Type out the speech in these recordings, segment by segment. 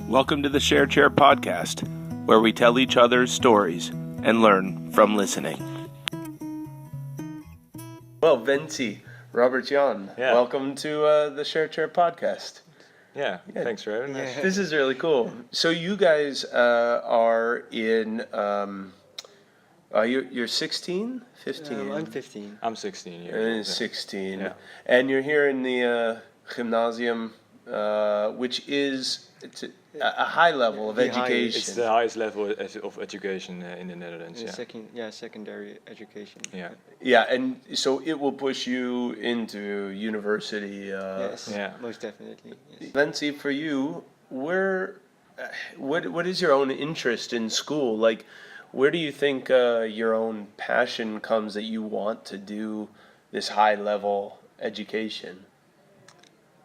Welcome to the Share Chair podcast, where we tell each other's stories and learn from listening. Well, Wencie, Robert Jan, welcome to the Share Chair podcast. Yeah, thanks for having us. This is really cool. So you guys are in, you're 16? 15? I'm 15. I'm 16 years old. 16. Yeah. And you're here in the gymnasium, which is a high level of education. It's the highest level of education in the Netherlands. Secondary education. Yeah. Yeah, and so it will push you into university. Yes, most definitely. Yes. Wencie, for you, what is your own interest in school? Like, where do you think your own passion comes that you want to do this high level education?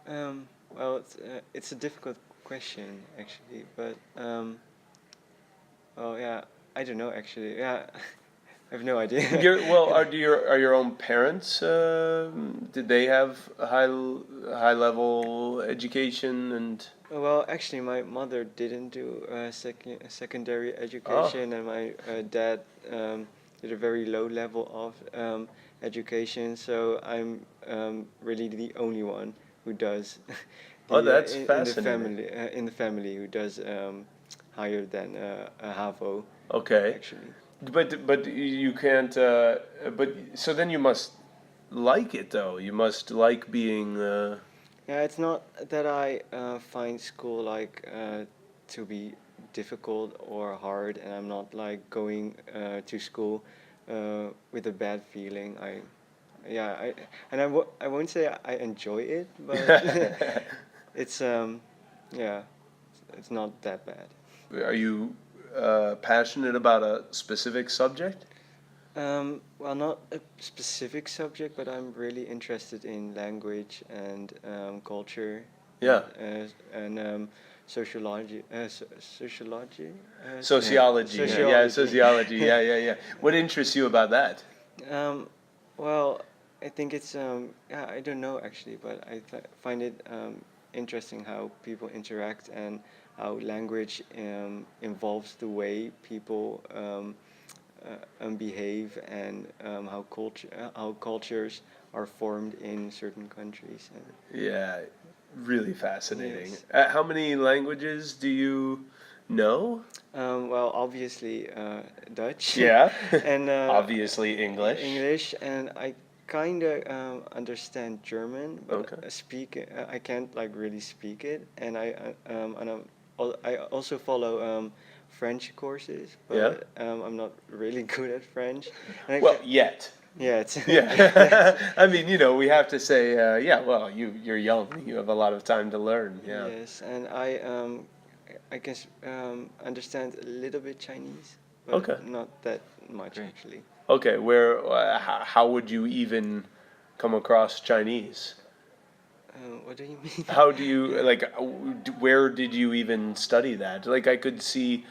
Well, it's a difficult question actually, but I don't know actually. Yeah, I have no idea. Are your own parents? Did they have a high level education and? Well, actually, my mother didn't do secondary education, and my dad did a very low level of education. So I'm really the only one who does. That's fascinating. In the family, who does higher than a HAVO. Okay. Actually. But you can't. So then you must like it though. You must like being. Yeah, it's not that I find school to be difficult or hard, and I'm not like going to school with a bad feeling. I won't say I enjoy it, but it's it's not that bad. Are you passionate about a specific subject? Well, not a specific subject, but I'm really interested in language and culture. Yeah. And sociology. Sociology. Sociology. Yeah, sociology. Yeah. What interests you about that? Well, I think it's I don't know actually, but I find it interesting how people interact and how language involves the way people behave, and how cultures are formed in certain countries. Yeah, really fascinating. Yes. How many languages do you know? Well, obviously Dutch. Yeah. And obviously English. English, and I kind of understand German, but I can't like really speak it, and I also follow French courses, but I'm not really good at French. Yet. Yeah. Yeah. I mean, we have to say, you're young. You have a lot of time to learn. Yeah. Yes, and I can understand a little bit Chinese, but not that much actually. Okay, how would you even come across Chinese? What do you mean? How do you, where did you even study that? Like, I could see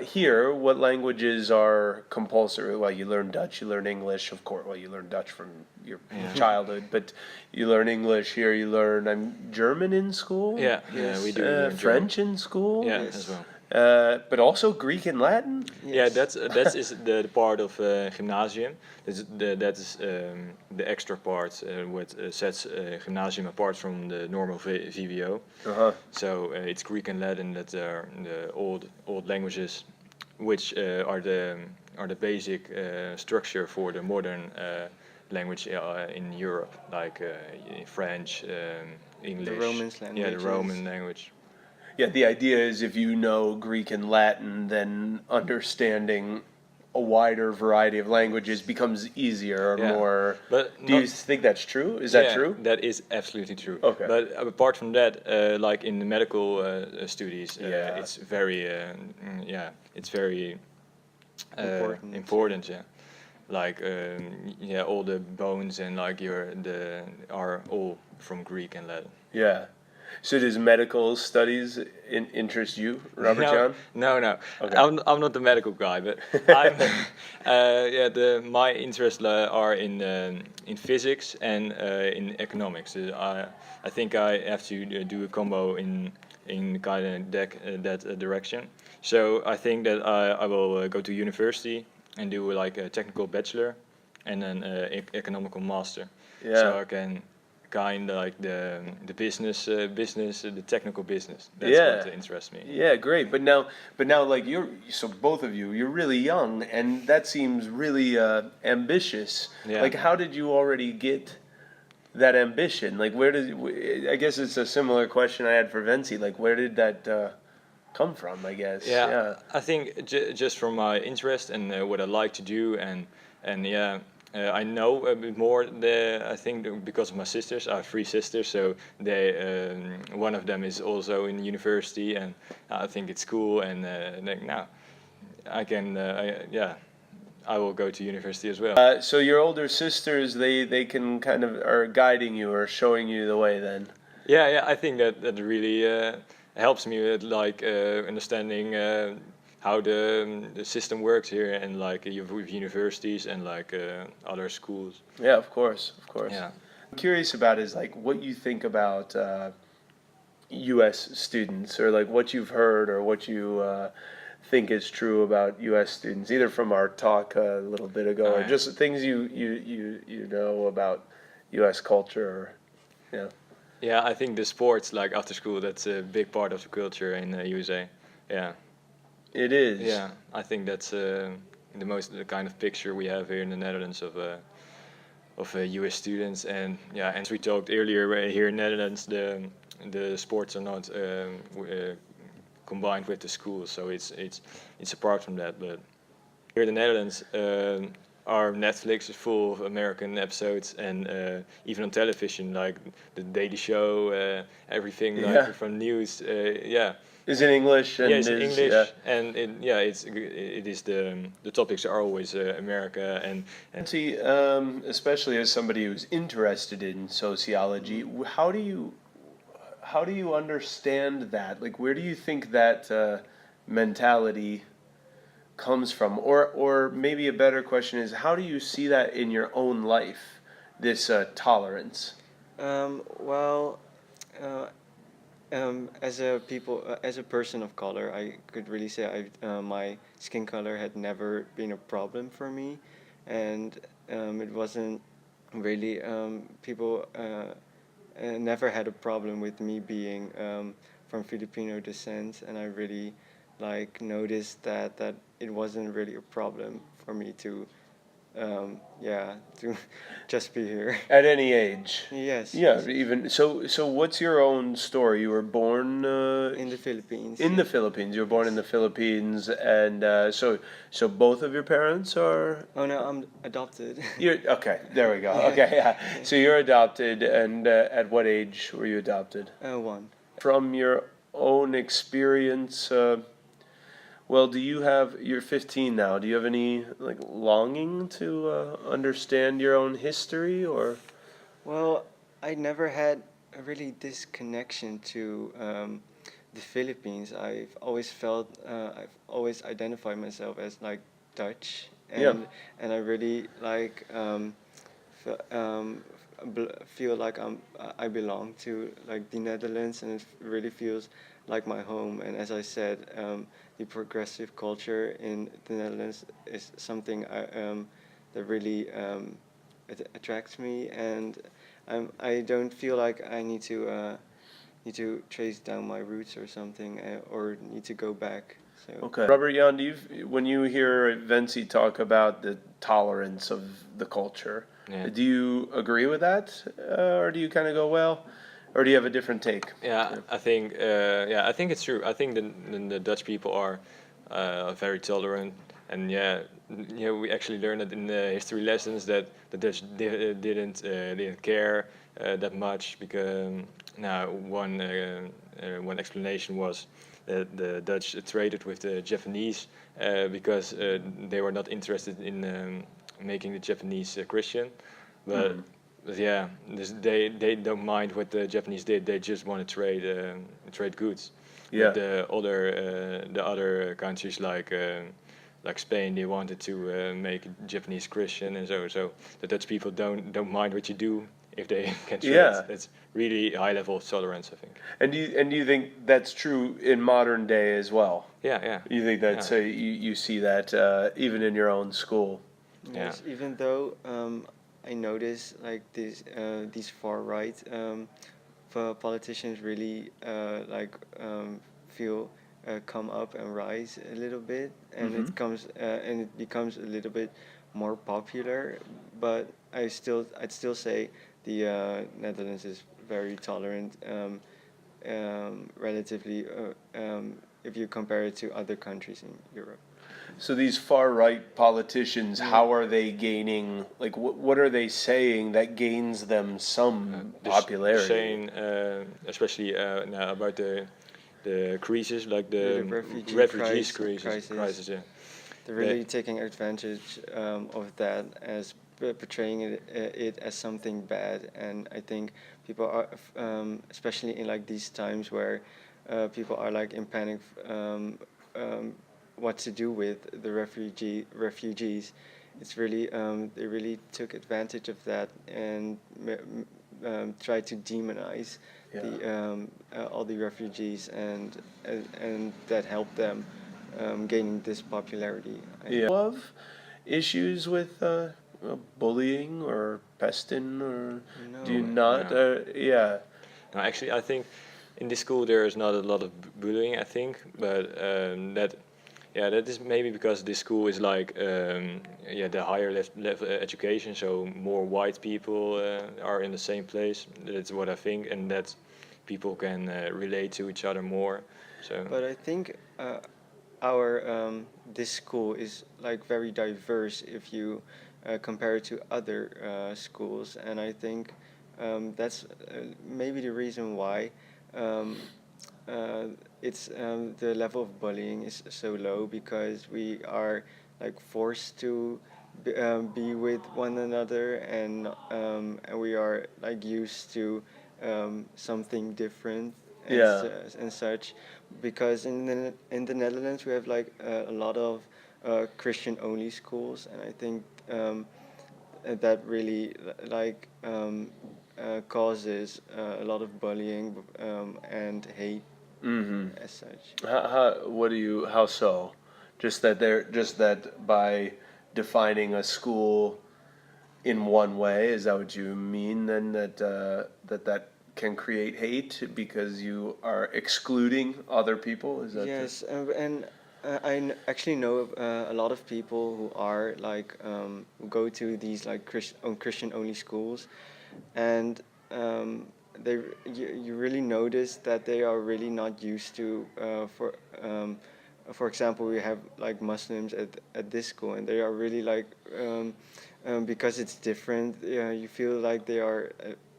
here, what languages are compulsory? Well, you learn Dutch, you learn English, of course. Well, you learn Dutch from your childhood, but you learn English here, you learn German in school? Yeah, we do. French in school? Yeah, as well. But also Greek and Latin? Yes. Yeah, that is the part of gymnasium. That is the extra part what sets gymnasium apart from the normal VWO. So it's Greek and Latin that are the old languages, which are the basic structure for the modern language in Europe, like French, English. The Romance language. Yeah, the Roman language. Yeah, the idea is if you know Greek and Latin, then understanding a wider variety of languages becomes easier or more. But do you think that's true? Is that true? That is absolutely true. Okay. But apart from that, like in the medical studies, it's very, it's very important. Yeah, like all the bones and are all from Greek and Latin. Yeah. So does medical studies interest you, Robert Jan? No. Okay. I'm not the medical guy, but I'm. My interests are in physics and in economics. I think I have to do a combo in kind of that direction. So I think that I will go to university and do like a technical bachelor and then economical master. Yeah. So I can kind of like the business, the technical business. That's Yeah. what interests me. Yeah, great. But now, like so both of you're really young, and that seems really ambitious. Yeah. Like, how did you already get that ambition? Like, I guess it's a similar question I had for Wencie. Like, where did that come from? I guess. Yeah, I think just from my interest and what I like to do, and yeah, I know a bit more. I think because of my sisters, I have 3 sisters, so one of them is also in university, and I think it's cool. And like now, I can, I will go to university as well. So your older sisters, they can kind of are guiding you or showing you the way then. Yeah, I think that really helps me with like understanding how the system works here, and like with universities and like other schools. Yeah, of course. Yeah. I'm curious about is like what you think about U.S. students, or like what you've heard, or what you think is true about U.S. students, either from our talk a little bit ago, or just things you know about U.S. culture. Or, yeah. Yeah, I think the sports, like after school, that's a big part of the culture in USA. Yeah. It is. Yeah, I think that's the kind of picture we have here in the Netherlands of U.S. students, and yeah, and as we talked earlier, here in the Netherlands, the sports are not combined with the schools, so it's apart from that. But here in the Netherlands, our Netflix is full of American episodes, and even on television, like the Daily Show, everything like from news, yeah. Is in English and yeah, it's in English, yeah. and it is the topics are always America and See, especially as somebody who's interested in sociology, how do you understand that? Like, where do you think that mentality comes from? Or maybe a better question is, how do you see that in your own life, this tolerance? Well, as a person of color, I could really say my skin color had never been a problem for me, and it wasn't really people never had a problem with me being from Filipino descent, and I really like noticed that it wasn't really a problem for me to to just be here. At any age? Yes. Yeah, even so. What's your own story? You were born In the Philippines. in the Philippines. You were born in the Philippines, and so both of your parents are. Oh no, I'm adopted. You're okay. There we go. Okay, yeah. So you're adopted, and at what age were you adopted? 1. From your own experience, well, you're 15 now. Do you have any like longing to understand your own history, or? Well, I never had really this connection to the Philippines. I've always I've always identified myself as like Dutch, and I really like feel like I belong to like the Netherlands, and it really feels like my home. And as I said, the progressive culture in the Netherlands is something that really attracts me, and I don't feel like I need to trace down my roots or something, or need to go back. So. Okay. Robert Jan, when you hear Wencie talk about the tolerance of the culture, do you agree with that, or do you kind of go, well, or do you have a different take? Yeah, I think I think it's true. I think the Dutch people are very tolerant, and we actually learned it in the history lessons that the Dutch didn't care that much, because one explanation was that the Dutch traded with the Japanese because they were not interested in making the Japanese Christian, but But yeah, they don't mind what the Japanese did. They just want to trade goods. Yeah. But the other countries like Spain, they wanted to make Japanese Christian, and so the Dutch people don't mind what you do if they can trade. Yeah. It's really a high level of tolerance, I think. And do you think that's true in modern day as well? Yeah. You think that's Yeah. you see that even in your own school? Yes, even though I notice like these far right politicians really feel come up and rise a little bit, and it becomes a little bit more popular. But I'd still say the Netherlands is very tolerant, relatively, if you compare it to other countries in Europe. So these far right politicians, how are they gaining? Like, what are they saying that gains them some popularity? Saying, especially now about the crisis, like the refugees crisis. Yeah. They're really taking advantage of that as portraying it as something bad, and I think people are, especially in like these times where people are like in panic, what to do with the refugees. It's really they really took advantage of that and tried to demonize all the refugees, and that helped them gaining this popularity. Of issues with bullying or pesting, or do you not? No. Yeah. No, actually, I think in this school there is not a lot of bullying. I think, but that is maybe because this school is like the higher level education, so more white people are in the same place. That's what I think, and that people can relate to each other more. So. But I think our this school is like very diverse if you compare it to other schools, and I think that's maybe the reason why it's the level of bullying is so low, because we are like forced to be with one another, and we are like used to something different and such, because in the Netherlands we have like a lot of Christian only schools, and I think that really causes a lot of bullying and hate as such. How so? Just that by defining a school in one way, is that what you mean then, that can create hate because you are excluding other people? Is that yes, and actually know a lot of people who are like who go to these like Christian only schools, and you really notice that they are really not used to for example, we have like Muslims at this school, and they are really like because it's different. You feel like they are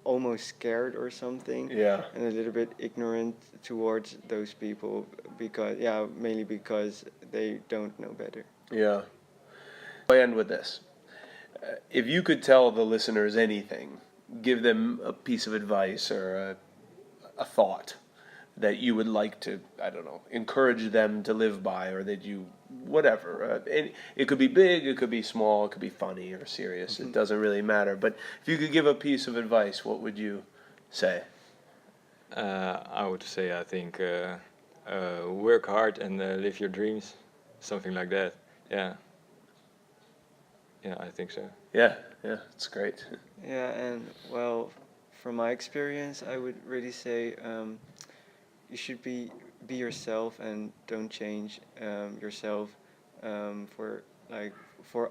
almost scared or something, and a little bit ignorant towards those people, because mainly because they don't know better. Yeah. I'll end with this. If you could tell the listeners anything, give them a piece of advice or a thought that you would like to, I don't know, encourage them to live by, or that you, whatever. It could be big, it could be small, it could be funny or serious. It doesn't really matter. But if you could give a piece of advice, what would you say? I would say, I think, work hard and live your dreams, something like that. Yeah, I think so. Yeah, it's great. Yeah, and well, from my experience, I would really say you should be yourself, and don't change yourself for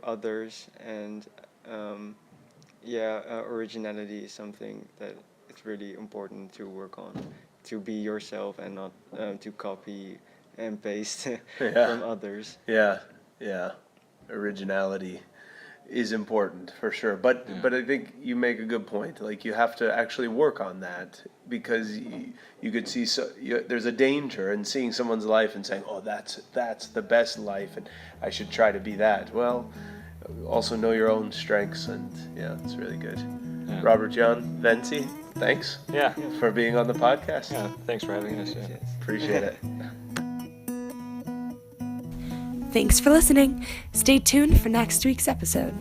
others, and originality is something that it's really important to work on, to be yourself and not to copy and paste from others. Yeah, originality is important for sure, but I think you make a good point. Like, you have to actually work on that, because you could see there's a danger in seeing someone's life and saying, oh, that's the best life and I should try to be that. Well, also know your own strengths, and it's really good. Yeah. Robert Jan, Wencie, thanks Yeah. for being on the podcast. Yeah. Thanks for having us. Yes. Appreciate it. Thanks for listening. Stay tuned for next week's episode.